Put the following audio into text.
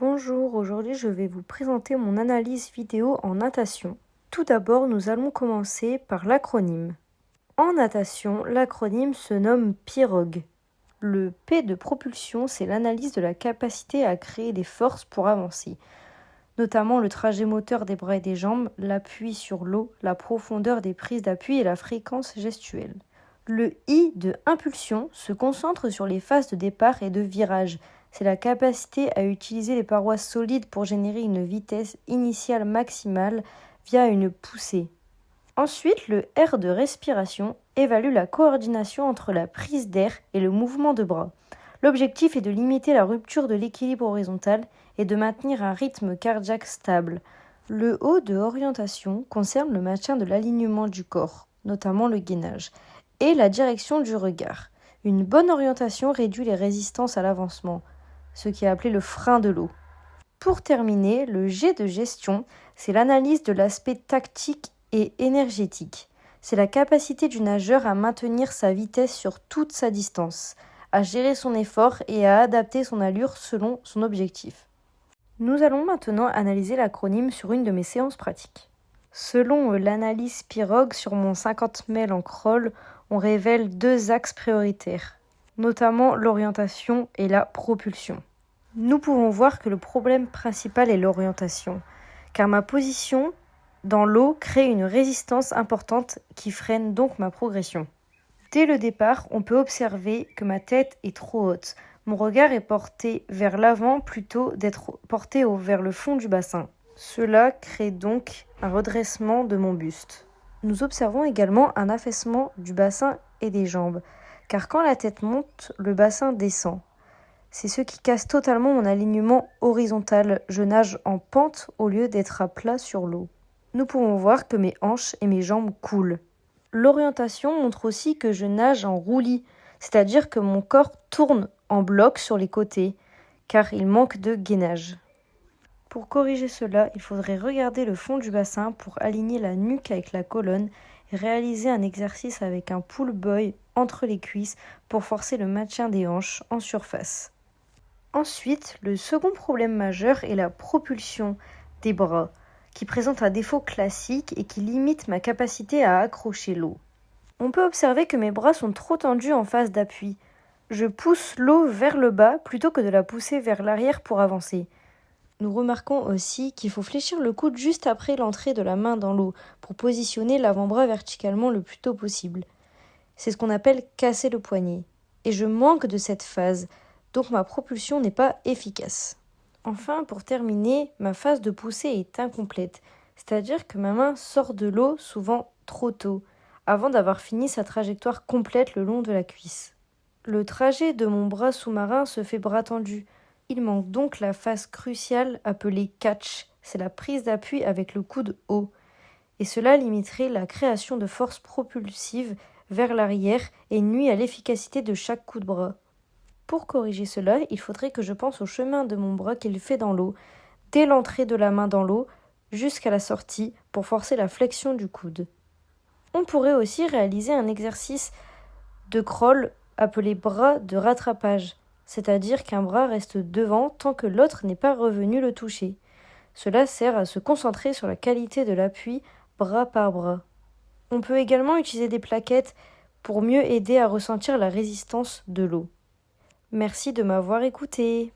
Bonjour, aujourd'hui je vais vous présenter mon analyse vidéo en natation. Tout d'abord, nous allons commencer par l'acronyme. En natation, l'acronyme se nomme PIROG. Le P de propulsion, c'est l'analyse de la capacité à créer des forces pour avancer, notamment le trajet moteur des bras et des jambes, l'appui sur l'eau, la profondeur des prises d'appui et la fréquence gestuelle. Le I de impulsion se concentre sur les phases de départ et de virage. C'est la capacité à utiliser les parois solides pour générer une vitesse initiale maximale via une poussée. Ensuite, le R de respiration évalue la coordination entre la prise d'air et le mouvement de bras. L'objectif est de limiter la rupture de l'équilibre horizontal et de maintenir un rythme cardiaque stable. Le O de orientation concerne le maintien de l'alignement du corps, notamment le gainage, et la direction du regard. Une bonne orientation réduit les résistances à l'avancement, ce qui est appelé le frein de l'eau. Pour terminer, le G de gestion, c'est l'analyse de l'aspect tactique et énergétique. C'est la capacité du nageur à maintenir sa vitesse sur toute sa distance, à gérer son effort et à adapter son allure selon son objectif. Nous allons maintenant analyser l'acronyme sur une de mes séances pratiques. Selon l'analyse PIROG sur mon 50 mails en crawl, on révèle deux axes prioritaires, notamment l'orientation et la propulsion. Nous pouvons voir que le problème principal est l'orientation, car ma position dans l'eau crée une résistance importante qui freine donc ma progression. Dès le départ, on peut observer que ma tête est trop haute. Mon regard est porté vers l'avant plutôt d'être porté vers le fond du bassin. Cela crée donc un redressement de mon buste. Nous observons également un affaissement du bassin et des jambes, car quand la tête monte, le bassin descend. C'est ce qui casse totalement mon alignement horizontal. Je nage en pente au lieu d'être à plat sur l'eau. Nous pouvons voir que mes hanches et mes jambes coulent. L'orientation montre aussi que je nage en roulis, c'est-à-dire que mon corps tourne en bloc sur les côtés, car il manque de gainage. Pour corriger cela, il faudrait regarder le fond du bassin pour aligner la nuque avec la colonne et réaliser un exercice avec un pull boy entre les cuisses pour forcer le maintien des hanches en surface. Ensuite, le second problème majeur est la propulsion des bras, qui présente un défaut classique et qui limite ma capacité à accrocher l'eau. On peut observer que mes bras sont trop tendus en phase d'appui. Je pousse l'eau vers le bas plutôt que de la pousser vers l'arrière pour avancer. Nous remarquons aussi qu'il faut fléchir le coude juste après l'entrée de la main dans l'eau pour positionner l'avant-bras verticalement le plus tôt possible. C'est ce qu'on appelle casser le poignet. Et je manque de cette phase, donc ma propulsion n'est pas efficace. Enfin, pour terminer, ma phase de poussée est incomplète, c'est-à-dire que ma main sort de l'eau souvent trop tôt, avant d'avoir fini sa trajectoire complète le long de la cuisse. Le trajet de mon bras sous-marin se fait bras tendu. Il manque donc la phase cruciale appelée catch, c'est la prise d'appui avec le coude haut. Et cela limiterait la création de force propulsive vers l'arrière et nuit à l'efficacité de chaque coup de bras. Pour corriger cela, il faudrait que je pense au chemin de mon bras qu'il fait dans l'eau, dès l'entrée de la main dans l'eau jusqu'à la sortie pour forcer la flexion du coude. On pourrait aussi réaliser un exercice de crawl appelé bras de rattrapage, c'est-à-dire qu'un bras reste devant tant que l'autre n'est pas revenu le toucher. Cela sert à se concentrer sur la qualité de l'appui bras par bras. On peut également utiliser des plaquettes pour mieux aider à ressentir la résistance de l'eau. Merci de m'avoir écouté.